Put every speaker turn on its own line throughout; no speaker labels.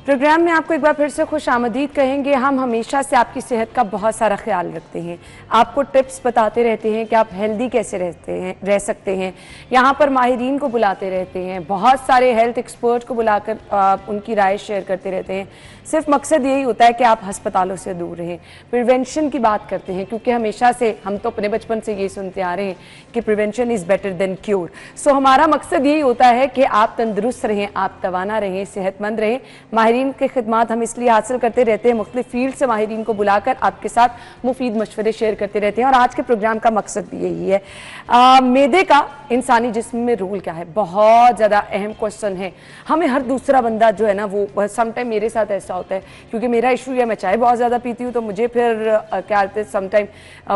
Programme में आपको एक बार फिर से खुश आमदीद कहेंगे। हम हमेशा से आपकी सेहत का बहुत सारा ख्याल रखते हैं, आपको टिप्स बताते रहते हैं कि आप हेल्दी कैसे रह सकते हैं। यहाँ पर माहिरीन को बुलाते रहते हैं, बहुत सारे हेल्थ एक्सपर्ट को बुलाकर उनकी राय शेयर करते रहते हैं। सिर्फ मकसद यही होता है कि आप अस्पतालों से दूर रहें। प्रिवेंशन की बात करते हैं क्योंकि हमेशा से हम तो अपने बचपन से ये सुनते आ रहे हैं कि prevention is better than cure. So हमारा मकसद यही होता है कि आप तंदुरुस्त रहें, आप तवाना रहें, सेहतमंद रहें। माहिरीन की खिदमत हम इसलिए हासिल करते रहते हैं, मुख्तलिफ फील्ड से माहिरीन को बुलाकर आपके साथ मुफीद मशवरे शेयर करते रहते हैं और आज के प्रोग्राम का मकसद भी यही है। मैदे का इंसानी जिस्म में रोल क्या है, बहुत ज़्यादा अहम क्वेश्चन है। हमें हर दूसरा बंदा जो है ना वो समटाइम मेरे साथ ऐसा होता है क्योंकि मेरा इशू है, मैं चाय बहुत ज़्यादा पीती हूँ तो मुझे फिर क्या कहते हैं समटाइम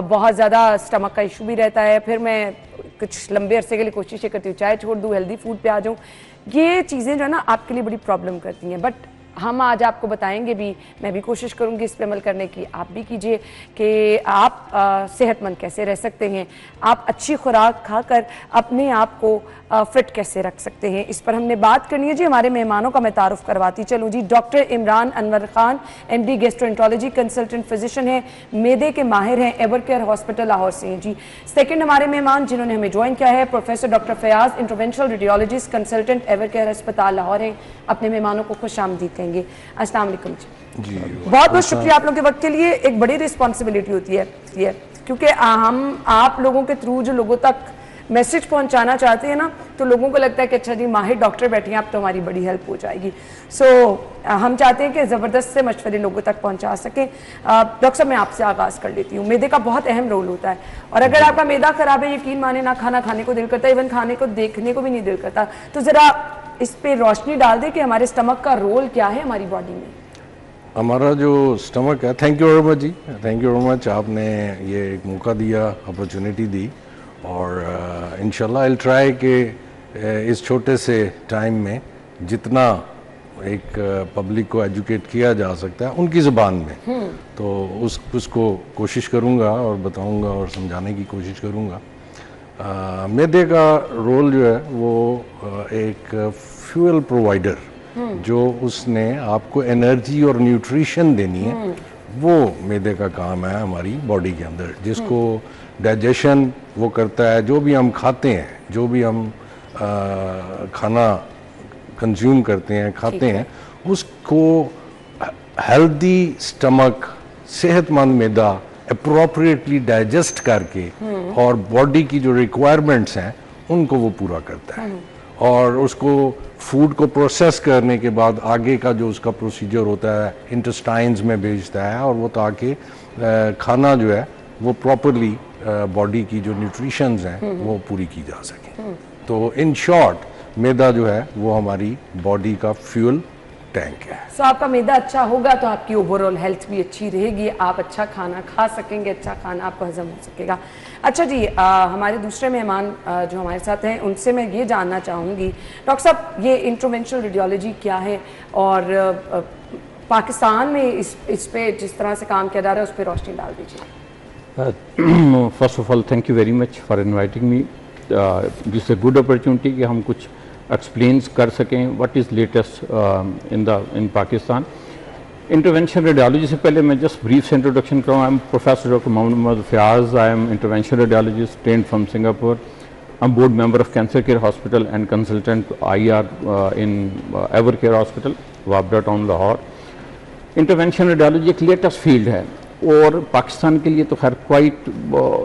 बहुत ज़्यादा स्टमक का इशू भी रहता है। फिर मैं कुछ लंबे अरसे के लिए कोशिश करती हूँ चाय छोड़ दूँ, हेल्दी फूड पे आ जाऊँ। ये चीज़ें जो है ना आपके लिए बड़ी प्रॉब्लम करती हैं, बट हम आज आपको बताएंगे भी, मैं भी कोशिश करूंगी इस पर अमल करने की, आप भी कीजिए कि आप सेहतमंद कैसे रह सकते हैं, आप अच्छी खुराक खाकर अपने आप को फिट कैसे रख सकते हैं। इस पर हमने बात करनी है जी। हमारे मेहमानों का मैं तारुफ करवाती चलूँ जी। Doctor Imran Anwar Khan MD gastroenterology consultant physician है, मैदे के माहिर हैं, एवरकेयर हॉस्पिटल लाहौर से हैं जी। सेकंड हमारे मेहमान जिन्होंने हमें ज्वाइन किया है professor doctor Fayaz, interventional radiologist consultant Evercare अस्पताल लाहौर हैं। अपने मेहमानों को खुशामदीद कहेंगे। अस्सलाम वालेकुम जी। बहुत बहुत शुक्रिया आप लोगों के वक्त के लिए। एक बड़ी रिस्पॉन्सिबिलिटी होती है ये, क्योंकि हम आप लोगों के थ्रू जो लोगों तक मैसेज पहुंचाना चाहते हैं ना, तो लोगों को लगता है कि अच्छा जी माहिर डॉक्टर बैठे हैं, अब तो हमारी बड़ी हेल्प हो जाएगी। सो हम चाहते हैं कि ज़बरदस्त से मशवरे लोगों तक पहुंचा सकें। डॉक्टर साहब मैं आपसे आगाज़ कर लेती हूँ। मैदे का बहुत अहम रोल होता है और अगर आपका मैदा ख़राब है, यकीन माने ना खाना खाने को दिल करता है, इवन खाने को देखने को भी नहीं दिल करता। तो ज़रा इस पे रोशनी डाल दे कि हमारे स्टमक का रोल क्या है हमारी बॉडी में।
हमारा जो स्टमक है, थैंक यू वेरी मच जी, थैंक यू वेरी मच। आपने ये एक मौका दिया, अपॉर्चुनिटी दी और इंशाल्लाह आई ट्राई कि इस छोटे से टाइम में जितना एक पब्लिक को एजुकेट किया जा सकता है उनकी ज़ुबान में, तो उसको कोशिश करूँगा और बताऊँगा और समझाने की कोशिश करूँगा। मैदे का रोल जो है वो एक फ्यूल प्रोवाइडर, जो उसने आपको एनर्जी और न्यूट्रिशन देनी है, वो मैदे का काम है हमारी बॉडी के अंदर, जिसको डाइजेशन वो करता है। जो भी हम खाते हैं, जो भी हम खाना कंज्यूम करते हैं, खाते हैं, उसको हेल्दी स्टमक, सेहतमंद मैदा अप्रोप्रिएटली डाइजेस्ट करके और बॉडी की जो रिक्वायरमेंट्स हैं उनको वो पूरा करता है और उसको फूड को प्रोसेस करने के बाद आगे का जो उसका प्रोसीजर होता है इंटेस्टाइन्स में भेजता है और वो ताकि खाना जो है वो प्रॉपरली बॉडी की जो न्यूट्रिशंस हैं वो पूरी की जा सके। तो इन शॉर्ट मैदा जो है वो हमारी बॉडी का फ्यूल टैंक है।
सो आपका मैदा अच्छा होगा तो आपकी ओवरऑल हेल्थ भी अच्छी रहेगी, आप अच्छा खाना खा सकेंगे, अच्छा खाना आपको हजम हो सकेगा। अच्छा जी, हमारे दूसरे मेहमान जो हमारे साथ हैं उनसे मैं ये जानना चाहूँगी, डॉक्टर साहब ये इंटरवेंशनल रेडियोलॉजी क्या है और पाकिस्तान में इस पे जिस तरह से काम किया जा रहा है उस पर रोशनी डाल दीजिए।
First of all thank you very much for inviting me. This a good opportunity कि हम कुछ एक्सप्लेन कर सकें what is latest in Pakistan. Intervention radiology से पहले मैं जस्ट ब्रीफ से इंट्रोडक्शन करूँ। I am professor doctor Mohammad Fayyaz, I am intervention radiologist trained from Singapore. I am board member of cancer care hospital and consultant IR in Evercare hospital Wapda town Lahore. Intervention radiology एक latest field है और पाकिस्तान के लिए तो खैर quite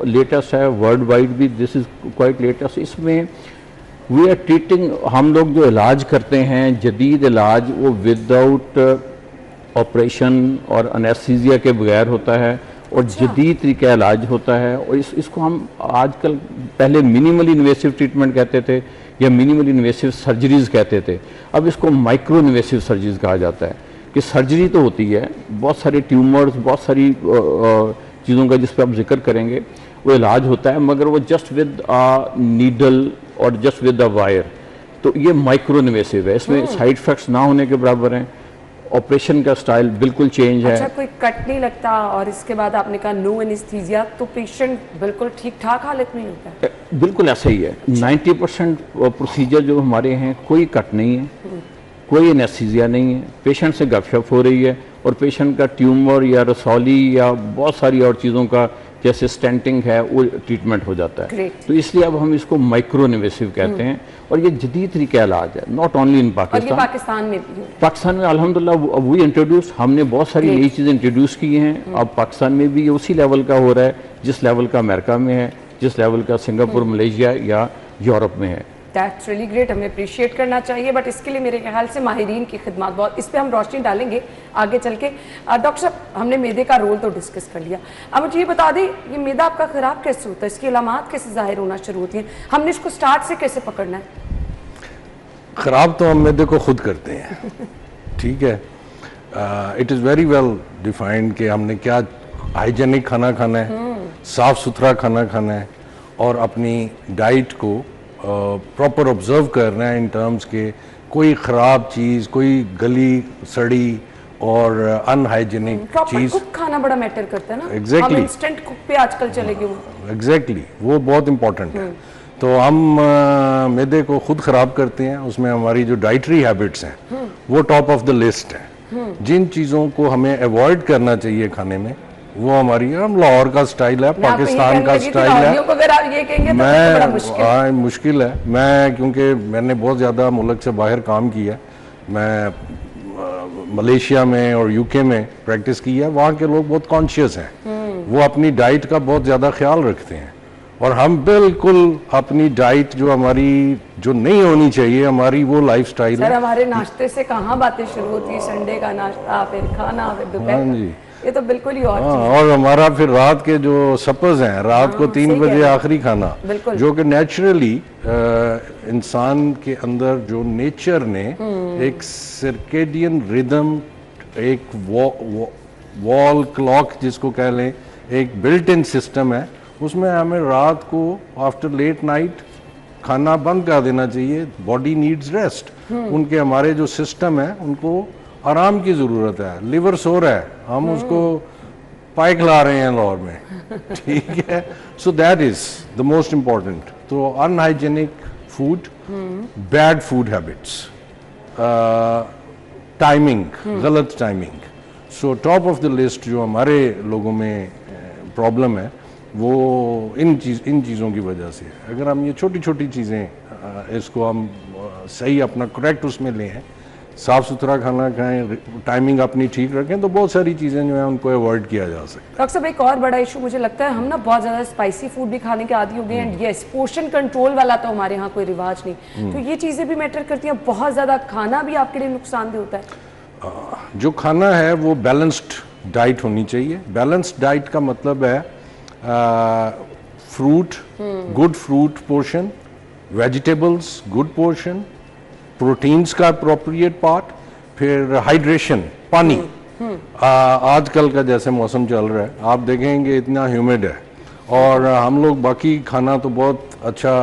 latest है, world wide भी this is quite latest. इसमें वी आर ट्रीटिंग, हम लोग जो इलाज करते हैं जदीद इलाज, वो विदाउट ऑपरेशन और अनेस्थीसिया के बगैर होता है और जदीद तरीका इलाज होता है। और इसको हम आजकल पहले मिनिमल इन्वेसिव ट्रीटमेंट कहते थे या मिनिमल इन्वेसिव सर्जरीज़ कहते थे, अब इसको माइक्रो इन्वेसिव सर्जरीज़ कहा जाता है। कि सर्जरी तो होती है, बहुत सारे ट्यूमर्स, बहुत सारी चीज़ों का जिस पर आप जिक्र करेंगे वो इलाज होता है, मगर वो जस्ट विद नीडल और जस्ट विद द वायर। तो ये माइक्रो इन्वेसिव है, इसमें साइड इफेक्ट्स ना होने के बराबर हैं। ऑपरेशन का स्टाइल बिल्कुल चेंज है।
अच्छा, कोई कट नहीं लगता और इसके बाद आपने कहा नो एनेस्थीसिया, तो पेशेंट बिल्कुल ठीक ठाक हालत में होता है?
बिल्कुल ऐसा ही है। 90% प्रोसीजर जो हमारे हैं कोई कट नहीं है, कोई एनेस्थीसिया नहीं है, पेशेंट से गपशप हो रही है और पेशेंट का ट्यूमर या रसौली या बहुत सारी और चीज़ों का जैसे स्टेंटिंग है वो ट्रीटमेंट हो जाता है।
Great.
तो इसलिए अब हम इसको माइक्रो इन्वेसिव कहते हैं और ये जदीद तरीका इलाज है, नॉट ओनली इन
और ये
पाकिस्तान।
पाकिस्तान में भी है।
पाकिस्तान में अल्हम्दुलिल्लाह वी इंट्रोड्यूस, हमने बहुत सारी
Great.
नई चीज़ें इंट्रोड्यूस की हैं। अब पाकिस्तान में भी ये उसी लेवल का हो रहा है जिस लेवल का अमेरिका में है, जिस लेवल का सिंगापुर, मलेशिया या यूरोप में है।
दैट्स रियली ग्रेट, हमें अप्रिशिएट करना चाहिए, बट इसके लिए मेरे ख्याल से माहिरीन की खिदमत बहुत, इस पर हम रोशनी डालेंगे आगे चल के। डॉक्टर साहब, हमने मैदे का रोल तो डिस्कस कर लिया, अब मुझे ये बता दें ये मैदा आपका ख़राब कैसे होता है, इसकी अलामात कैसे ज़ाहिर होना शुरू होती हैं, हमने इसको स्टार्ट से कैसे पकड़ना है?
ख़राब तो हम मैदे को खुद करते हैं ठीक है। It is very well defined कि हमने क्या हाइजेनिक खाना खाना है, साफ़ सुथरा खाना खाना है और अपनी डाइट को प्रॉपर ऑब्जर्व करना है इन टर्म्स के कोई ख़राब चीज़, कोई गली सड़ी और अनहाइजेनिक
प्रॉपर
चीज़।
कुक खाना बड़ा मैटर करता है ना।
Exactly.
हम इंस्टेंट कुक पे आजकल चले गए हुए।
एग्जैक्टली वो बहुत इंपॉर्टेंट है। तो हम मैदे को खुद ख़राब करते हैं, उसमें हमारी जो डाइटरी हैबिट्स हैं वो टॉप ऑफ द लिस्ट है। जिन चीज़ों को हमें अवॉइड करना चाहिए खाने में वो हमारी, हम लाहौर का स्टाइल है, पाकिस्तान का स्टाइल है।
अगर आप ये कहेंगे तो बड़ा मुश्किल है।
मुश्किल है। मैं क्योंकि मैंने बहुत ज़्यादा मुल्क से बाहर काम किया, मैं मलेशिया में और यूके में प्रैक्टिस की है, वहाँ के लोग बहुत कॉन्शियस हैं, वो अपनी डाइट का बहुत ज़्यादा ख्याल रखते हैं और हम बिल्कुल अपनी डाइट जो हमारी जो नहीं होनी चाहिए हमारी वो लाइफस्टाइल है।
सर हमारे नाश्ते से कहाँ बातें शुरू होती है, संडे का नाश्ता, फिर खाना, फिर दोपहर का। ये तो बिल्कुल ही और चीज़ है।
और हमारा फिर रात के जो सपर्स हैं, रात को 3 बजे आखिरी खाना,
बिल्कुल।
जो कि नेचुरली इंसान के अंदर जो नेचर ने एक सर्केडियन रिदम, एक वॉल क्लॉक जिसको कह लें, एक बिल्ट इन सिस्टम है, उसमें हमें रात को आफ्टर लेट नाइट खाना बंद कर देना चाहिए। बॉडी नीड्स रेस्ट, उनके हमारे जो सिस्टम है उनको आराम की ज़रूरत है। लिवर सो रहा है, हम उसको पाई खिला रहे हैं लाहौर में ठीक है। So that is the most important. तो unhygienic food, bad food habits, timing, गलत timing, so top of the list जो हमारे लोगों में प्रॉब्लम है वो इन चीज़ों की वजह से है। अगर हम ये छोटी छोटी चीज़ें इसको हम सही अपना करेक्ट उसमें लें, साफ़ सुथरा खाना खाएं, टाइमिंग अपनी ठीक रखें, तो बहुत सारी चीज़ें जो हैं उनको अवॉइड किया जा सकता है।
डॉक्टर साहब एक और बड़ा इशू मुझे लगता है, हम ना बहुत ज़्यादा स्पाइसी फूड भी खाने के आदी हो गए हैं। यस, पोर्शन कंट्रोल वाला तो हमारे यहाँ कोई रिवाज नहीं, तो ये चीज़ें भी मैटर करती हैं। बहुत ज़्यादा खाना भी आपके लिए नुकसानदेह होता है।
जो खाना है वो बैलेंस्ड डाइट होनी चाहिए। बैलेंस्ड डाइट का मतलब है fruit, good fruit portion, vegetables good portion, proteins का अप्रोप्रिएट पार्ट, फिर हाइड्रेशन, पानी। आजकल का जैसे मौसम चल रहा है, आप देखेंगे इतना ह्यूमिड है और हम लोग बाकी खाना तो बहुत अच्छा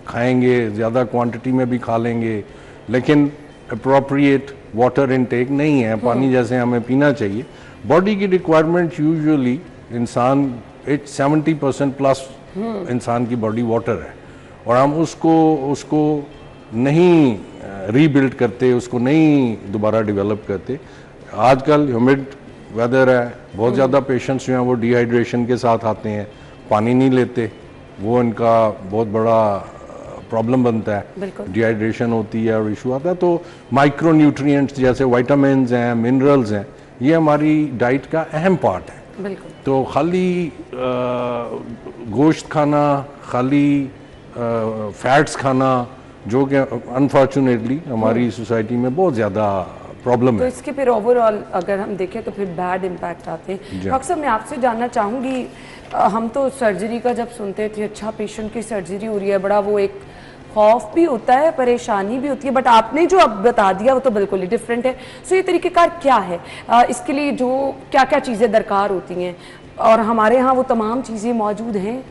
खाएंगे, ज़्यादा क्वांटिटी में भी खा लेंगे, लेकिन अप्रोप्रिएट वाटर इनटेक नहीं है, पानी जैसे हमें पीना चाहिए। बॉडी की रिक्वायरमेंट यूजुअली इंसान 70% प्लस इंसान की बॉडी वाटर है और हम उसको नहीं रीबिल्ड करते, उसको नहीं दोबारा डेवलप करते। आजकल ह्यूमिड वेदर है, बहुत ज़्यादा पेशेंट्स जो हैं वो डिहाइड्रेशन के साथ आते हैं, पानी नहीं लेते, वो इनका बहुत बड़ा प्रॉब्लम बनता है, डिहाइड्रेशन होती है और इशू आता है। तो माइक्रो न्यूट्रिएंट्स जैसे विटामिन्स हैं, मिनरल्स हैं, ये हमारी डाइट का अहम पार्ट है।
बिल्कुल।
तो खाली गोश्त खाना, खाली फैट्स खाना, जो कि अनफॉर्चुनेटली हमारी सोसाइटी में बहुत ज़्यादा प्रॉब्लम
तो
है।
इसके फिर ओवरऑल अगर हम देखें तो फिर बैड इम्पैक्ट आते हैं। डॉक्टर साहब मैं आपसे जानना चाहूँगी, हम तो सर्जरी का जब सुनते थे, अच्छा पेशेंट की सर्जरी हो रही है, बड़ा वो एक खौफ भी होता है, परेशानी भी होती है, बट आपने जो अब बता दिया वो तो बिल्कुल ही डिफरेंट है। सो ये तरीक़ेकार क्या है, इसके लिए जो क्या क्या चीज़ें दरकार होती हैं और हमारे यहाँ वो तमाम चीज़ें मौजूद हैं?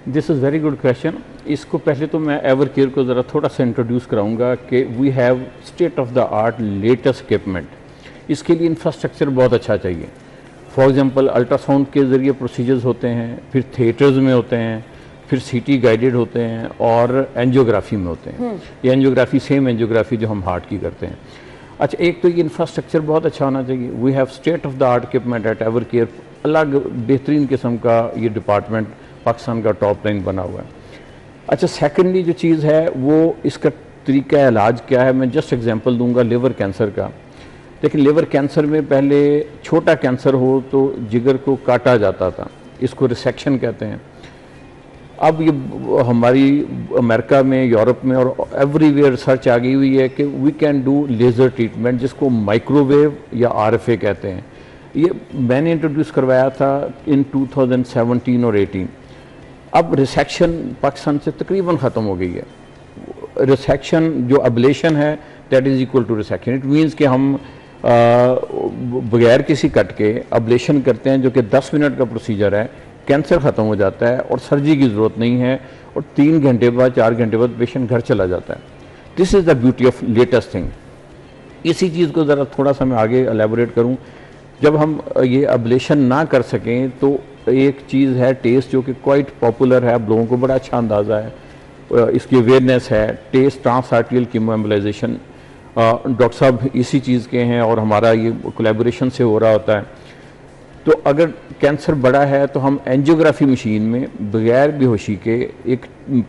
This is very good question. इसको पहले तो मैं एवर केयर को ज़रा थोड़ा सा इंट्रोड्यूस कराऊंगा कि we have state of the art latest equipment. इसके लिए इंफ्रास्ट्रक्चर बहुत अच्छा चाहिए। फॉर एग्जांपल अल्ट्रासाउंड के ज़रिए प्रोसीजर्स होते हैं, फिर थिएटर्स में होते हैं, फिर सीटी गाइडेड होते हैं और एंजियोग्राफी में होते हैं। ये एंजियोग्राफी सेम एंजियोग्राफी जो हम हार्ट की करते हैं। अच्छा, एक तो ये इंफ्रास्ट्रक्चर बहुत अच्छा होना चाहिए। We have state of the art equipment at Evercare, अलग बेहतरीन किस्म का ये डिपार्टमेंट पाकिस्तान का टॉप रैंक बना हुआ है। अच्छा, सेकेंडली जो चीज़ है वो इसका तरीका इलाज क्या है, मैं जस्ट एग्जांपल दूंगा लिवर कैंसर का। लेकिन लिवर कैंसर में पहले छोटा कैंसर हो तो जिगर को काटा जाता था, इसको रिसेक्शन कहते हैं। अब ये हमारी अमेरिका में, यूरोप में और एवरीवेयर रिसर्च आ गई हुई है कि we can do laser treatment, जिसको माइक्रोवेव या आरएफए कहते हैं। ये मैंने इंट्रोड्यूस करवाया था इन 2017 और 18। अब रिसेक्शन पाकिस्तान से तकरीबन ख़त्म हो गई है। रिसेक्शन जो अब्लेशन है that is equal to resection. It means कि हम बगैर किसी कट के अब्लेशन करते हैं, जो कि 10 मिनट का प्रोसीजर है, कैंसर ख़त्म हो जाता है और सर्जरी की ज़रूरत नहीं है, और 3 घंटे बाद 4 घंटे बाद पेशेंट घर चला जाता है। This is the beauty of latest thing. इसी चीज़ को ज़रा थोड़ा सा मैं आगे एलेबोरेट करूँ। जब हम ये अब्लेशन ना कर सकें तो एक चीज़ है टेस्ट, जो कि क्वाइट पॉपुलर है, अब लोगों को बड़ा अच्छा अंदाज़ा है, इसकी अवेयरनेस है। Test transarterial chemoembolisation, doctor साहब इसी चीज़ के हैं और हमारा ये कोलैबोरेशन से हो रहा होता है। तो अगर कैंसर बड़ा है तो हम एंजियोग्राफी मशीन में बगैर बेहोशी के एक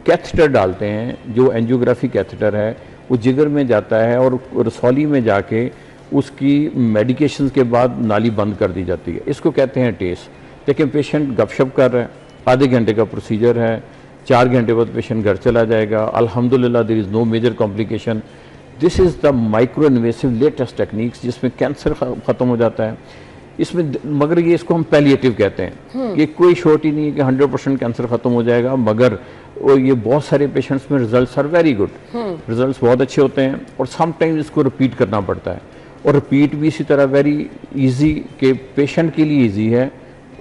कैथेटर डालते हैं, जो एंजियोग्राफी कैथेटर है वो जिगर में जाता है और रसौली में जाके उसकी मेडिकेशंस के बाद नाली बंद कर दी जाती है। इसको कहते हैं टेस्ट। लेकिन पेशेंट गपशप कर रहा है, आधे घंटे का प्रोसीजर है, 4 घंटे बाद पेशेंट घर चला जाएगा, अल्हम्दुलिल्लाह there is no major complication. This is the micro invasive latest techniques, जिसमें कैंसर ख़त्म हो जाता है इसमें। मगर ये इसको हम पैलिएटिव कहते हैं। ये कोई शॉर्ट ही नहीं है कि 100% कैंसर ख़त्म हो जाएगा, मगर ये बहुत सारे पेशेंट्स में results are very good, results बहुत अच्छे होते हैं। और समटाइम्स इसको रिपीट करना पड़ता है, और रिपीट भी इसी तरह वेरी इजी के पेशेंट के लिए इजी है।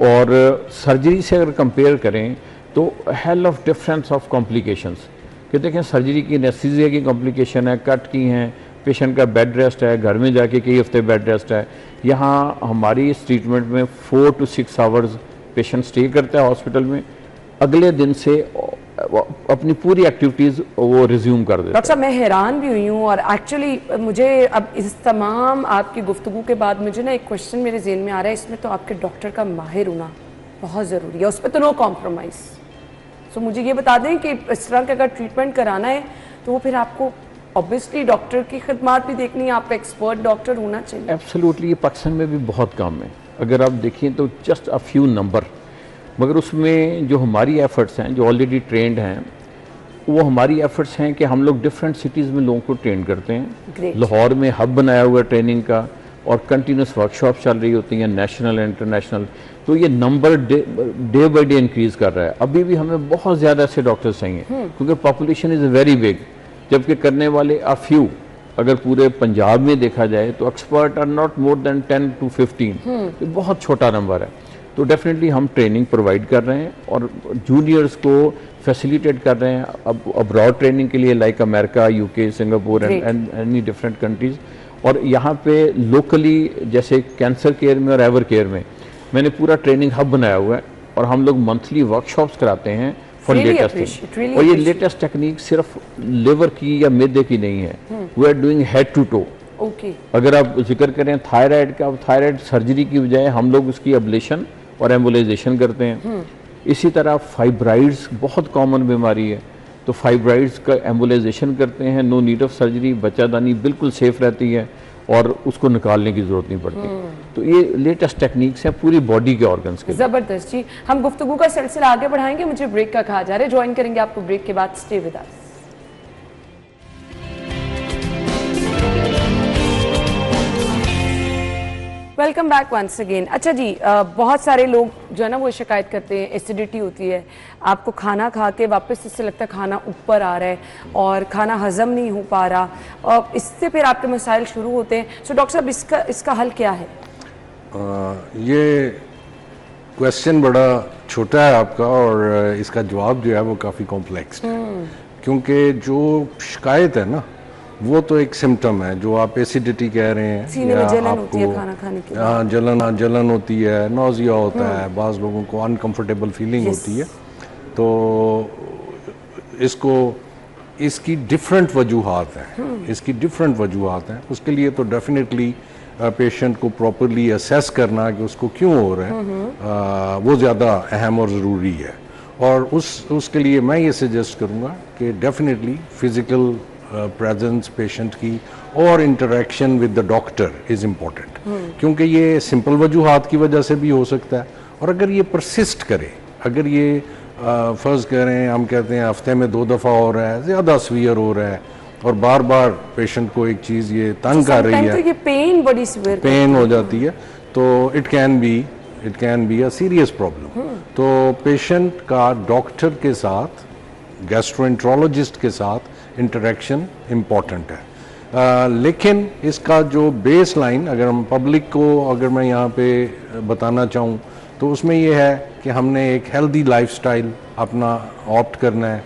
और सर्जरी से अगर कंपेयर करें तो hell of difference of complications कि देखें, सर्जरी की एनेस्थीसिया की कॉम्प्लिकेशन है, कट की हैं, पेशेंट का बेड रेस्ट है, घर में जाके कई हफ्ते बेड रेस्ट है। यहाँ हमारी इस ट्रीटमेंट में 4 to 6 आवर्स पेशेंट स्टे करता है हॉस्पिटल में, अगले दिन से अपनी पूरी एक्टिविटीज़ वो रिज्यूम कर देता है।
डॉक्टर साहब, मैं हैरान भी हुई हूँ, और एक्चुअली मुझे अब इस तमाम आपकी गुफ्तगू के बाद मुझे ना एक क्वेश्चन मेरे ज़हन में आ रहा है। इसमें तो आपके डॉक्टर का माहिर होना बहुत ज़रूरी है, उस पर तो नो कॉम्प्रोमाइज़। सो मुझे ये बता दें कि इस तरह का अगर ट्रीटमेंट कराना है तो वो फिर आपको ऑब्वियसली डॉक्टर की खिदमत भी देखनी है, आपका एक्सपर्ट डॉक्टर होना चाहिए।
एब्सोल्युटली, पाकिस्तान में भी बहुत कम है। अगर आप देखें तो जस्ट अ फ्यू नंबर, मगर उसमें जो हमारी एफर्ट्स हैं, जो ऑलरेडी ट्रेंड हैं, वो हमारी एफर्ट्स हैं कि हम लोग डिफरेंट सिटीज़ में लोगों को ट्रेन करते हैं। लाहौर में हब बनाया हुआ है ट्रेनिंग का, और कंटिन्यूस वर्कशॉप चल रही होती हैं, नेशनल एंड इंटरनेशनल। तो ये number day by day increase कर रहा है। अभी भी हमें बहुत ज़्यादा ऐसे डॉक्टर्स चाहिए, क्योंकि पॉपुलेशन इज़ वेरी बिग, जबकि करने वाले आ फ्यू। अगर पूरे पंजाब में देखा जाए तो expert are not more than 10 to 15, ये बहुत छोटा नंबर है। तो डेफिनेटली हम ट्रेनिंग प्रोवाइड कर रहे हैं और जूनियर्स को फैसिलिटेट कर रहे हैं अब अब्रॉड ट्रेनिंग के लिए, like America, UK, Singapore and any different countries. और यहाँ पे लोकली जैसे कैंसर केयर में और एवर केयर में मैंने पूरा ट्रेनिंग हब बनाया हुआ है, और हम लोग मंथली वर्कशॉप्स कराते हैं फॉर लेटेस्ट। और ये लेटेस्ट टेक्निक सिर्फ लिवर की या मैदे की नहीं है, we are doing head to toe. अगर आप जिक्र करें थायराइड का, थायराइड सर्जरी की बजाय हम लोग उसकी अब्लेशन और एम्बोलाइजेशन करते हैं। इसी तरह फाइब्राइड्स बहुत कॉमन बीमारी है, तो फाइब्राइड्स का एम्बोलाइजेशन करते हैं, नो नीड ऑफ सर्जरी, बच्चादानी बिल्कुल सेफ रहती है और उसको निकालने की जरूरत नहीं पड़ती। तो ये लेटेस्ट टेक्निक्स हैं पूरी बॉडी के ऑर्गन्स के।
जबरदस्त जी, हम गुफ्तगू का सिलसिला आगे बढ़ाएंगे, मुझे ब्रेक का कहा जा रहा है, ज्वाइन करेंगे आपको ब्रेक के बाद। Stay with us. Welcome back once again. अच्छा जी, बहुत सारे लोग जो है ना वो शिकायत करते हैं एसिडिटी होती है, आपको खाना खा के वापस इससे लगता है खाना ऊपर आ रहा है और खाना हजम नहीं हो पा रहा, और इससे फिर आपके मसाइल शुरू होते हैं। सो डॉक्टर साहब, इसका हल क्या है?
ये क्वेश्चन बड़ा छोटा है आपका, और इसका जवाब जो है वो काफ़ी कॉम्प्लेक्स है, क्योंकि जो शिकायत है ना वो तो एक सिम्टम है। जो आप एसिडिटी कह रहे हैं,
सीने में जलन होती है खाना खाने के बाद,
जलन होती है, नौजिया होता है, बाज़ लोगों को अनकंफर्टेबल फीलिंग होती है, तो इसकी डिफरेंट वजूहात हैं, इसकी डिफरेंट वजूहात हैं। उसके लिए तो डेफिनेटली पेशेंट को प्रॉपरली असेस करना कि उसको क्यों हो रहा है वो ज़्यादा अहम और ज़रूरी है। और उसके लिए मैं ये सजेस्ट करूँगा कि डेफिनेटली फ़िज़िकल प्रेजेंस पेशेंट की और interaction with the doctor is important, क्योंकि ये सिंपल वजूहात की वजह से भी हो सकता है। और अगर ये परसिस्ट करे, अगर ये फ़र्ज़ करें हम कहते हैं हफ्ते में 2 दफ़ा हो रहा है, ज़्यादा सीवियर हो रहा है और बार बार पेशेंट को एक चीज़ ये तंग कर रही है,
तो ये पेन बड़ी सीवियर
पेन हो जाती है, तो it can be a serious problem. तो पेशेंट का डॉक्टर के साथ, गैस्ट्रोएंट्रोलॉजिस्ट के साथ इंटरेक्शन इम्पॉर्टेंट है। लेकिन इसका जो बेस लाइन अगर हम पब्लिक को अगर मैं यहाँ पे बताना चाहूँ तो उसमें ये है कि हमने एक हेल्दी लाइफस्टाइल अपना ऑप्ट करना है।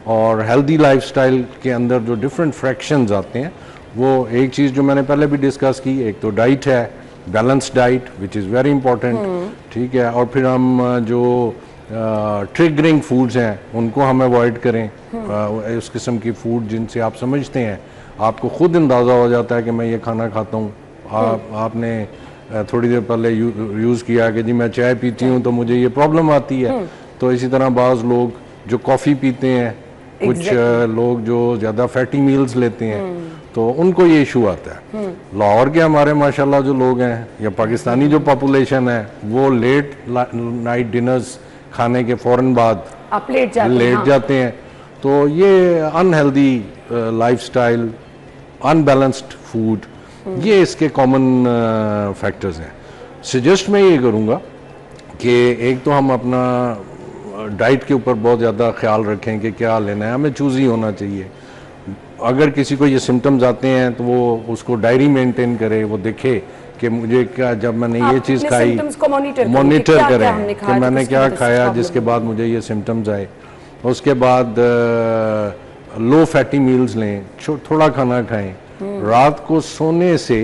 और हेल्दी लाइफस्टाइल के अंदर जो डिफरेंट फ्रैक्शंस आते हैं, वो एक चीज़ जो मैंने पहले भी डिस्कस की, एक तो डाइट है, balance diet which is very important, ठीक है। और फिर हम जो ट्रिगरिंग फूड्स हैं उनको हम अवॉइड करें, उस किस्म की फूड जिनसे आप समझते हैं, आपको खुद अंदाज़ा हो जाता है कि मैं ये खाना खाता हूँ। आपने थोड़ी देर पहले यूज़ किया कि जी मैं चाय पीती हूँ तो मुझे ये प्रॉब्लम आती है। तो इसी तरह बाज़ लोग जो कॉफ़ी पीते हैं, कुछ लोग जो ज़्यादा फैटी मील्स लेते हैं, तो उनको ये इशू आता है। लाहौर के हमारे माशाल्लाह जो लोग हैं या पाकिस्तानी जो पॉपुलेशन है, वो लेट नाइट डिनर्स खाने के फ़ौरन बाद
आप लेट
जाते हैं। तो ये अनहेल्दी लाइफस्टाइल, अनबैलेंस्ड फूड, ये इसके कॉमन फैक्टर्स हैं। सजेस्ट मैं ये करूँगा कि एक तो हम अपना डाइट के ऊपर बहुत ज़्यादा ख्याल रखें कि क्या लेना है, हमें चूज़ी होना चाहिए। अगर किसी को ये सिम्टम्स आते हैं तो वो उसको डायरी मेंटेन करे, वो देखे कि मुझे क्या, जब मैंने ये चीज़ खाई, मॉनिटर करें कि मैंने क्या खाया जिसके बाद मुझे ये सिम्टम्स आए। उसके बाद लो फैटी मील्स लें, थोड़ा खाना खाएं, रात को सोने से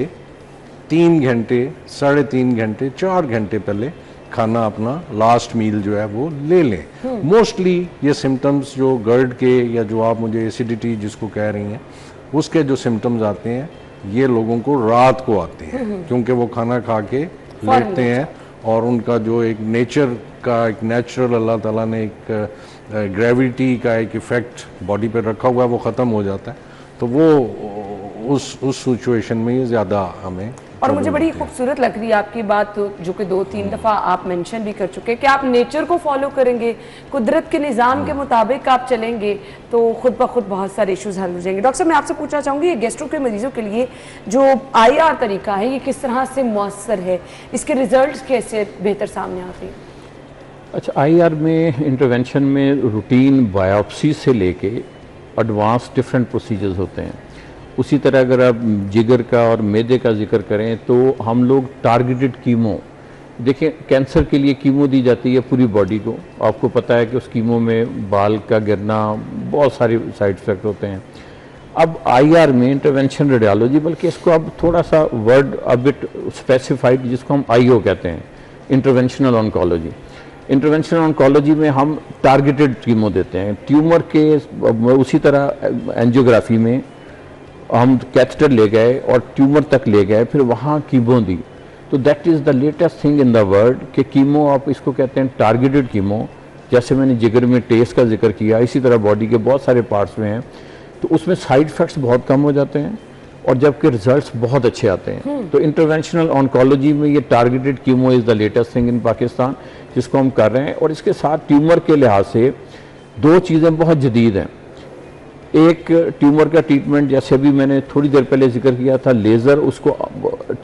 3 घंटे, 3.5 घंटे, 4 घंटे पहले खाना अपना लास्ट मील जो है वो ले लें। मोस्टली ये सिम्टम्स जो गर्ड के या जो आप मुझे एसिडिटी जिसको कह रही हैं उसके जो सिम्टम्स आते हैं, ये लोगों को रात को आते हैं, क्योंकि वो खाना खा के लेटते हैं और उनका जो एक नेचर का, एक नेचुरल अल्लाह ताला ने एक ग्रेविटी का एक इफ़ेक्ट बॉडी पे रखा हुआ है, वो ख़त्म हो जाता है। तो वो उस सिचुएशन में ये ज़्यादा हमें।
और मुझे बड़ी खूबसूरत लग रही है आपकी बात, जो कि 2-3 दफ़ा आप मेंशन भी कर चुके हैं कि आप नेचर को फॉलो करेंगे, कुदरत के निज़ाम के मुताबिक आप चलेंगे तो खुद ब खुद बहुत सारे इश्यूज हल हो जाएंगे। डॉक्टर साहब, मैं आपसे पूछना चाहूँगी, ये गैस्ट्रो के मरीजों के लिए जो IR तरीका है, ये किस तरह से मौसर है, इसके रिजल्ट कैसे बेहतर सामने आते हैं?
अच्छा, IR में इंटरवेंशन में रूटीन बायोप्सी से लेके एडवांस डिफरेंट प्रोसीजर्स होते हैं। उसी तरह अगर आप जिगर का और मैदे का जिक्र करें तो हम लोग टारगेटेड कीमो, देखिए कैंसर के लिए कीमो दी जाती है पूरी बॉडी को। आपको पता है कि उस कीमो में बाल का गिरना, बहुत सारे साइड इफ़ेक्ट होते हैं। अब IR में इंटरवेंशन रेडियोलॉजी, बल्कि इसको अब थोड़ा सा वर्ड अबिट स्पेसिफाइड, जिसको हम IO कहते हैं, इंटरवेंशनल ऑन्कोलॉजी। इंटरवेंशनल ऑन्कोलॉजी में हम टारगेटेड कीमो देते हैं ट्यूमर के। उसी तरह एंजियोग्राफी में हम कैथेटर ले गए और ट्यूमर तक ले गए, फिर वहाँ कीमो दी। तो that is the latest thing in the world कि कीमो, आप इसको कहते हैं टारगेटेड कीमो। जैसे मैंने जिगर में टेस्ट का जिक्र किया, इसी तरह बॉडी के बहुत सारे पार्ट्स में हैं, तो उसमें साइड इफ़ेक्ट्स बहुत कम हो जाते हैं और जबकि रिजल्ट्स बहुत अच्छे आते हैं। तो इंटरवेंशनल ऑन्कोलॉजी में ये targeted chemo is the latest thing in Pakistan, जिसको हम कर रहे हैं। और इसके साथ ट्यूमर के लिहाज से 2 चीज़ें बहुत जदीद हैं। एक, ट्यूमर का ट्रीटमेंट, जैसे अभी मैंने थोड़ी देर पहले जिक्र किया था, लेज़र, उसको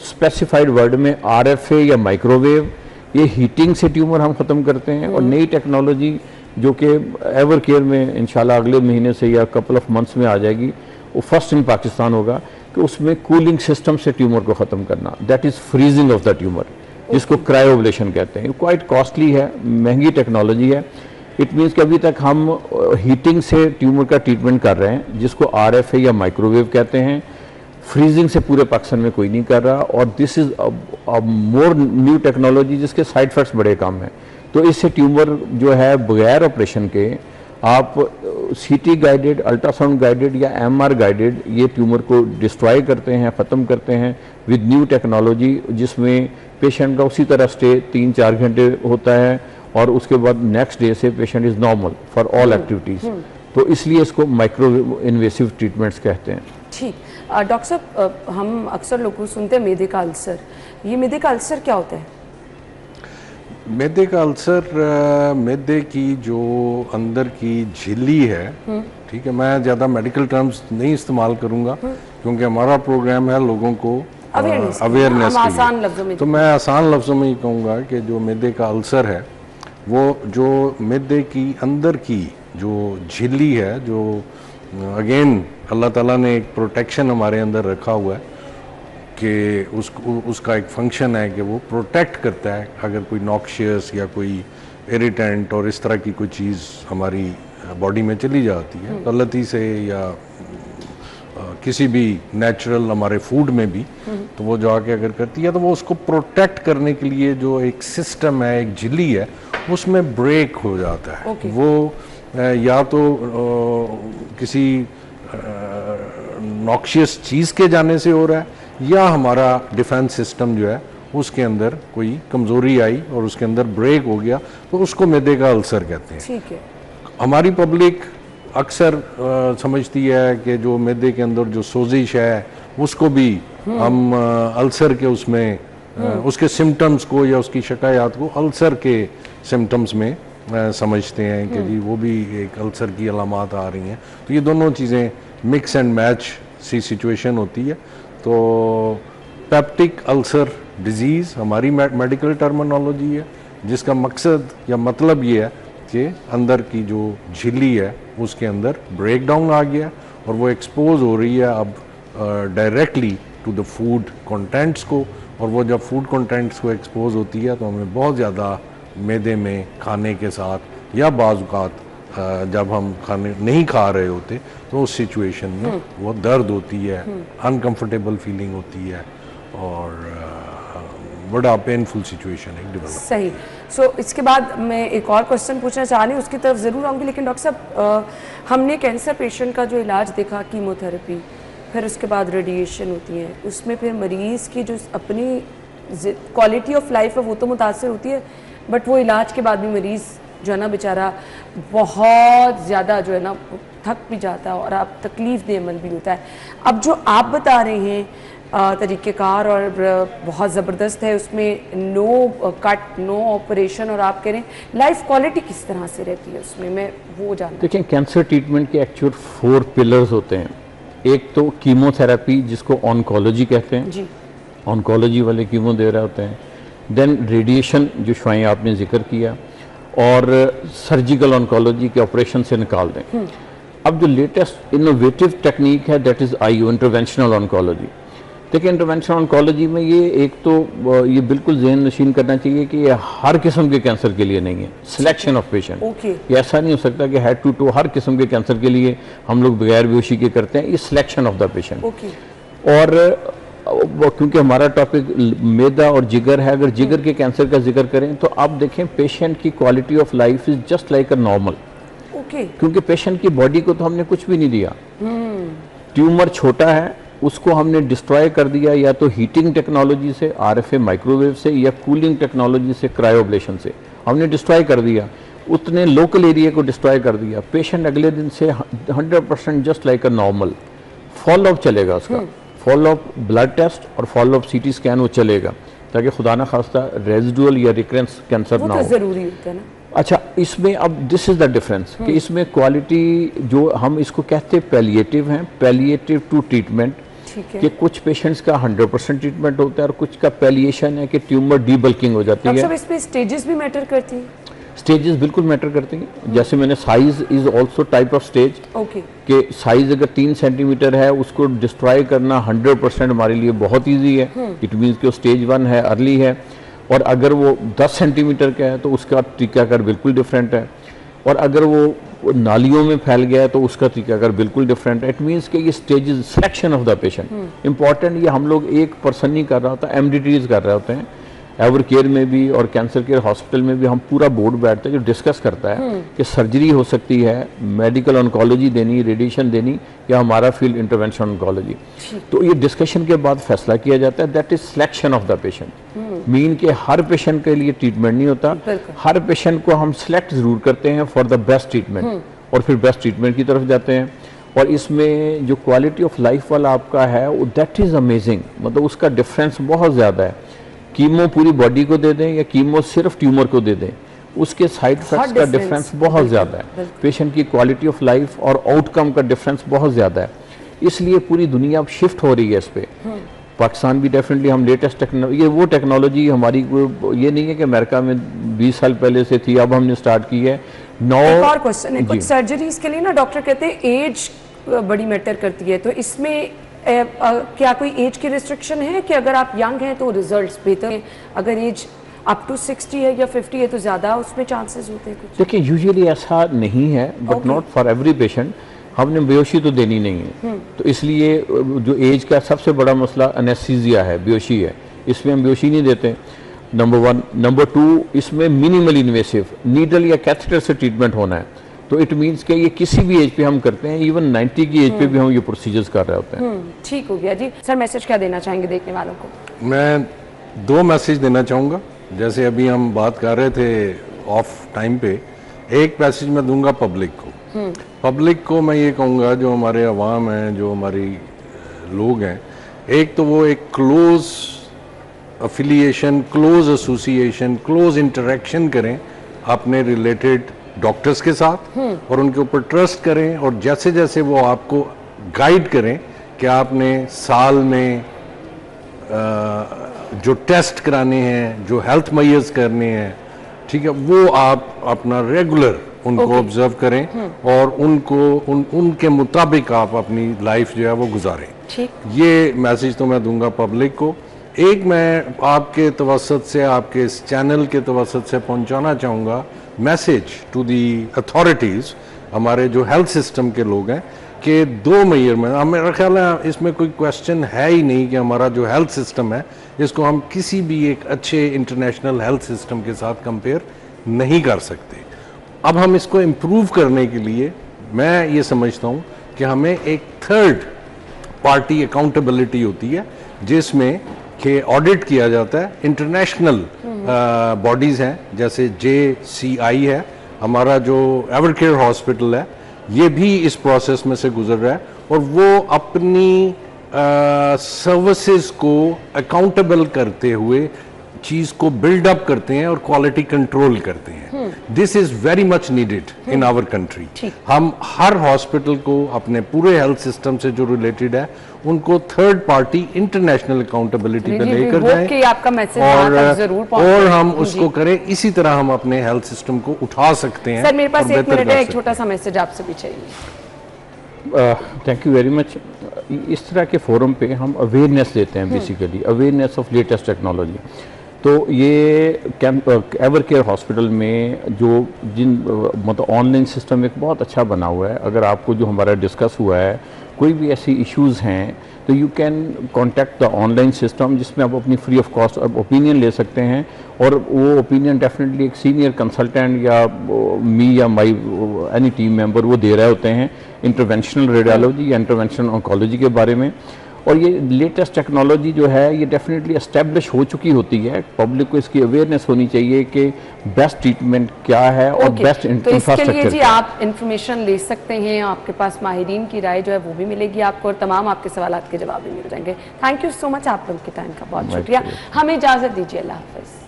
स्पेसिफाइड वर्ड में RFA या माइक्रोवेव, ये हीटिंग से ट्यूमर हम ख़त्म करते हैं। और नई टेक्नोलॉजी जो कि एवर केयर में इंशाल्लाह अगले महीने से या कपल ऑफ मंथ्स में आ जाएगी, वो फर्स्ट इन पाकिस्तान होगा कि उसमें कूलिंग सिस्टम से ट्यूमर को ख़त्म करना, that is freezing of the tumour, जिसको क्रायोब्लेशन कहते हैं। क्वाइट कॉस्टली है, महंगी टेक्नोलॉजी है। इट मीन्स कि अभी तक हम हीटिंग से ट्यूमर का ट्रीटमेंट कर रहे हैं, जिसको RFA या माइक्रोवेव कहते हैं। फ्रीजिंग से पूरे पाकिस्तान में कोई नहीं कर रहा, और this is more new technology जिसके साइड इफेक्ट्स बड़े कम हैं। तो इससे ट्यूमर जो है बगैर ऑपरेशन के आप सीटी गाइडेड, अल्ट्रासाउंड गाइडेड या एमआर गाइडेड ये ट्यूमर को डिस्ट्रॉय करते हैं, ख़त्म करते हैं विद न्यू टेक्नोलॉजी, जिसमें पेशेंट का उसी तरह स्टे 3-4 घंटे होता है और उसके बाद नेक्स्ट डे से patient is normal for all activities. तो इसलिए इसको माइक्रो इन्वेसिव ट्रीटमेंट्स कहते हैं।
ठीक, डॉक्टर साहब हम अक्सर लोगों को सुनते हैं मैदे का अल्सर, ये मैदे का अल्सर क्या होता है?
मैदे का अल्सर मैदे की जो अंदर की झिल्ली है, ठीक है, मैं ज़्यादा मेडिकल टर्म्स नहीं इस्तेमाल करूँगा क्योंकि हमारा प्रोग्राम है लोगों को अवेयरनेस
आसान लफ्जों में,
तो मैं आसान लफ्ज़ों में ही कहूँगा कि जो मैदे का अल्सर है वो जो मैदे की अंदर की जो झिल्ली है, जो अगेन अल्लाह ताला ने एक प्रोटेक्शन हमारे अंदर रखा हुआ है कि उसका एक फंक्शन है कि वो प्रोटेक्ट करता है अगर कोई नॉक्शियस या कोई इरिटेंट और इस तरह की कोई चीज़ हमारी बॉडी में चली जाती है गलती से या किसी भी नेचुरल हमारे फूड में भी, तो वो जाके अगर करती है तो वो उसको प्रोटेक्ट करने के लिए जो एक सिस्टम है, एक झिल्ली है, उसमें ब्रेक हो जाता है। वो या तो किसी नॉक्शियस चीज़ के जाने से हो रहा है या हमारा डिफेंस सिस्टम जो है उसके अंदर कोई कमज़ोरी आई और उसके अंदर ब्रेक हो गया, तो उसको मैदे का अल्सर कहते हैं।
ठीक है।
हमारी पब्लिक अक्सर समझती है कि जो मैदे के अंदर जो सोजिश है उसको भी हम अल्सर के उसमें उसके सिम्टम्स को या उसकी शिकायत को अल्सर के सिम्टम्स में समझते हैं कि जी वो भी एक अल्सर की अलामात आ रही हैं। तो ये दोनों चीज़ें मिक्स एंड मैच सी सिचुएशन होती है। तो पेप्टिक अल्सर डिजीज़ हमारी मेडिकल टर्मिनोलॉजी है, जिसका मकसद या मतलब ये है कि अंदर की जो झिल्ली है उसके अंदर ब्रेक डाउन आ गया और वो एक्सपोज हो रही है अब directly to the food contents को, और वो जब फूड कंटेंट्स को एक्सपोज होती है तो हमें बहुत ज़्यादा मैदे में खाने के साथ या बाज़ औक़ात जब हम खाने नहीं खा रहे होते तो उस सिचुएशन में वो दर्द होती है, अनकंफर्टेबल फीलिंग होती है और बड़ा पेनफुल सिचुएशन है डेवलप।
सही। सो इसके बाद मैं एक और क्वेश्चन पूछना चाह रही हूँ, उसकी तरफ ज़रूर आऊँगी, लेकिन डॉक्टर साहब हमने कैंसर पेशेंट का जो इलाज देखा, कीमोथेरेपी, फिर उसके बाद रेडिएशन होती है, उसमें फिर मरीज़ की जो अपनी क्वालिटी ऑफ लाइफ है वो तो मुतासर होती है, बट वो इलाज के बाद भी मरीज़ जो है ना बेचारा बहुत ज़्यादा जो है ना थक भी जाता है और आप तकलीफ़ दे अमल भी होता है। अब जो आप बता रहे हैं तरीक़ेकार और बहुत ज़बरदस्त है, उसमें नो कट, नो ऑपरेशन, और आप कह रहे हैं लाइफ क्वालिटी किस तरह से रहती है उसमें, मैं वो जानना।
देखिए, कैंसर ट्रीटमेंट के एक्चुअल 4 पिलर्स होते हैं। एक तो कीमोथेरेपी जिसको ऑन्कोलॉजी कहते हैं जी, ऑन्कोलॉजी वाले कीमो दे रहे होते हैं। देन रेडिएशन जो शुआएं आपने जिक्र किया, और सर्जिकल ऑन्कोलॉजी के ऑपरेशन से निकाल दें। अब जो लेटेस्ट इनोवेटिव टेक्निक है that is IO, interventional oncology. देखिए, इंटरवेंशनल ऑन्कोलॉजी में ये एक तो ये बिल्कुल ज़हन नशीन करना चाहिए कि ये हर किस्म के कैंसर के लिए नहीं है, सिलेक्शन ऑफ पेशेंट। ये ऐसा नहीं हो सकता कि हेड टू टू हर किस्म के कैंसर के लिए हम लोग बगैर बेहोशी के करते हैं, ये सिलेक्शन ऑफ द पेशेंट। और क्योंकि हमारा टॉपिक मैदा और जिगर है, अगर जिगर के कैंसर का जिक्र करें तो आप देखें पेशेंट की quality of life is just like a normal, क्योंकि पेशेंट की बॉडी को तो हमने कुछ भी नहीं दिया। ट्यूमर छोटा है, उसको हमने डिस्ट्रॉय कर दिया या तो हीटिंग टेक्नोलॉजी से, RFA माइक्रोवेव से, या कूलिंग टेक्नोलॉजी से, क्रायोब्लेशन से हमने डिस्ट्रॉय कर दिया, उतने लोकल एरिया को डिस्ट्रॉय कर दिया। पेशेंट अगले दिन से 100% just like a normal. Follow up चलेगा उसका, फॉलोअप ब्लड टेस्ट और फॉलोअप CT स्कैन वो चलेगा, ताकि खुदा ना खास्ता रेजिडुअल या रिकरेंस कैंसर ना हो।
जरूरी होता है ना।
अच्छा, इसमें अब दिस इज द डिफरेंस कि इसमें क्वालिटी जो हम इसको कहते हैं पैलिएटिव हैं, पैलिएटिव टू ट्रीटमेंट, कि कुछ पेशेंट्स का 100% ट्रीटमेंट होता है और कुछ का पैलिएशन है कि ट्यूमर डीबल्किंग हो जाती है।
इसमें स्टेजेस भी मैटर करती हैं?
स्टेजेस बिल्कुल मैटर करती हैं। जैसे मैंने size is also type of stage, कि साइज अगर 3 सेंटीमीटर है उसको डिस्ट्रॉय करना 100% हमारे लिए बहुत ईजी है। इट मीन्स कि स्टेज 1 है, अर्ली है। और अगर वो 10 सेंटीमीटर का है तो उसका टीकाकार बिल्कुल डिफरेंट है, और अगर वो नालियों में फैल गया है तो उसका टीकाकार बिल्कुल डिफरेंट है। इट मीन्स कि ये stages, selection of the patient important. ये हम लोग एक पर्सन नहीं कर रहा होता, MDTs कर रहे होते हैं, एवर केयर में भी और कैंसर केयर हॉस्पिटल में भी हम पूरा बोर्ड बैठते हैं जो डिस्कस करता है कि सर्जरी हो सकती है, मेडिकल ऑन्कोलॉजी देनी, रेडिएशन देनी, या हमारा फील्ड इंटरवेंशन ऑन्कोलॉजी। तो ये डिस्कशन के बाद फैसला किया जाता है। That is selection of the patient. Mean के हर पेशेंट के लिए ट्रीटमेंट नहीं होता, हर पेशेंट को हम सिलेक्ट जरूर करते हैं फॉर द बेस्ट ट्रीटमेंट, और फिर बेस्ट ट्रीटमेंट की तरफ जाते हैं। और इसमें जो क्वालिटी ऑफ लाइफ वाला आपका है वो दैट इज़ अमेजिंग, मतलब उसका डिफरेंस बहुत ज़्यादा है। कीमो पूरी बॉडी को दे दें या कीमो सिर्फ ट्यूमर को दे दें, उसके साइड इफेक्ट्स का डिफरेंस बहुत ज़्यादा है। पेशेंट की क्वालिटी ऑफ लाइफ और आउटकम का डिफरेंस बहुत ज़्यादा है। इसलिए पूरी दुनिया अब शिफ्ट हो रही है इस पर। पाकिस्तान भी डेफिनेटली हम लेटेस्ट टेक्नोलॉजी, ये वो टेक्नोलॉजी हमारी, ये नहीं है कि अमेरिका में 20 साल पहले से थी, अब हमने स्टार्ट की है।
एक और क्वेश्चन है, कुछ सर्जरीज के लिए ना डॉक्टर कहते हैं एज बड़ी मैटर करती है, तो इसमें क्या कोई एज की रिस्ट्रिक्शन है कि अगर आप यंग हैं तो रिजल्ट्स बेहतर हैं, अगर एज अप टू 60 है या 50 है तो ज़्यादा उसमें चांसेस होते हैं कुछ?
देखिए यूजुअली ऐसा नहीं है, but not for every patient. हमने बेहोशी तो देनी नहीं है, तो इसलिए जो एज का सबसे बड़ा मसला एनेस्थीसिया है, बेहोशी है, इसमें हम बेहोशी नहीं देते, नंबर 1। नंबर 2, इसमें मिनिमल इन्वेसिव नीडल या कैथेटर से ट्रीटमेंट होना है, तो इट मीन्स कि ये किसी भी एज पे हम करते हैं, इवन 90 की एज पे भी हम ये प्रोसीजर्स कर रहे होते हैं।
ठीक हो गया जी। सर मैसेज क्या देना चाहेंगे देखने वालों को?
मैं 2 मैसेज देना चाहूँगा। जैसे अभी हम बात कर रहे थे ऑफ टाइम पे, एक मैसेज मैं दूंगा पब्लिक को। पब्लिक को मैं ये कहूँगा, जो हमारे अवाम हैं, जो हमारी लोग हैं, एक तो वो एक close affiliation, close association, close interaction करें अपने रिलेटेड डॉक्टर्स के साथ, और उनके ऊपर ट्रस्ट करें, और जैसे जैसे वो आपको गाइड करें कि आपने साल में जो टेस्ट कराने हैं, जो हेल्थ मेजर्स करने हैं, ठीक है, वो आप अपना रेगुलर उनको ऑब्जर्व करें और उनको उनके मुताबिक आप अपनी लाइफ जो है वो गुजारें।
ठीक, ये
मैसेज तो मैं दूंगा पब्लिक को। एक मैं आपके तवसत से, आपके इस चैनल के तवसत से पहुंचाना चाहूँगा मैसेज टू दी अथॉरिटीज़, हमारे जो हेल्थ सिस्टम के लोग हैं, कि 2 मई में, मेरा ख्याल है इसमें कोई क्वेश्चन है ही नहीं कि हमारा जो हेल्थ सिस्टम है इसको हम किसी भी एक अच्छे इंटरनेशनल हेल्थ सिस्टम के साथ कंपेयर नहीं कर सकते। अब हम इसको इम्प्रूव करने के लिए मैं ये समझता हूँ कि हमें एक थर्ड पार्टी अकाउंटेबिलिटी होती है, जिसमें कि ऑडिट किया जाता है। इंटरनेशनल बॉडीज़ हैं, जैसे JCI है, हमारा जो एवर केयर हॉस्पिटल है, ये भी इस प्रोसेस में से गुजर रहा है, और वो अपनी सर्विसेज को अकाउंटेबल करते हुए चीज़ को बिल्डअप करते हैं और क्वालिटी कंट्रोल करते हैं। This is very much needed in our country. हम हर हॉस्पिटल को अपने पूरे हेल्थ सिस्टम से जो रिलेटेड है उनको थर्ड पार्टी इंटरनेशनल अकाउंटेबिलिटी पे लेकर जाएं, और हम उसको करें। इसी तरह हम अपने हेल्थ सिस्टम को उठा सकते हैं।
सर मेरे पास 1 मिनट है, एक छोटा सा मैसेज आपसे भी चाहिए।
Thank you very much. इस तरह के फोरम पे हम अवेयरनेस देते हैं, basically awareness of latest technology. तो ये एवर केयर हॉस्पिटल में जो मतलब ऑनलाइन सिस्टम एक बहुत अच्छा बना हुआ है। अगर आपको जो हमारा डिस्कस हुआ है कोई भी ऐसी इश्यूज़ हैं तो you can contact the online system, जिसमें आप अपनी फ्री ऑफ कॉस्ट ओपिनियन ले सकते हैं, और वो ओपिनियन डेफिनेटली एक सीनियर कंसल्टेंट या मी या माई एनी टीम मेंबर वो दे रहे होते हैं इंटरवेंशनल रेडियोलॉजी या इंटरवेंशनल ऑन्कोलॉजी के बारे में। और ये लेटेस्ट टेक्नोलॉजी जो है ये डेफिनेटली एस्टेब्लिश हो चुकी होती है। पब्लिक को इसकी अवेयरनेस होनी चाहिए कि बेस्ट ट्रीटमेंट क्या है और बेस्ट इंफ्रास्ट्रक्चर।
तो इसके लिए जी आप इन्फॉर्मेशन ले सकते हैं, आपके पास माहिरीन की राय जो है वो भी मिलेगी आपको, और तमाम आपके सवाल के जवाब भी मिल जाएंगे। थैंक यू सो मच, आप लोग के टाइम का बहुत शुक्रिया। हमें इजाज़त दीजिए, अल्लाह हाफ़िज़।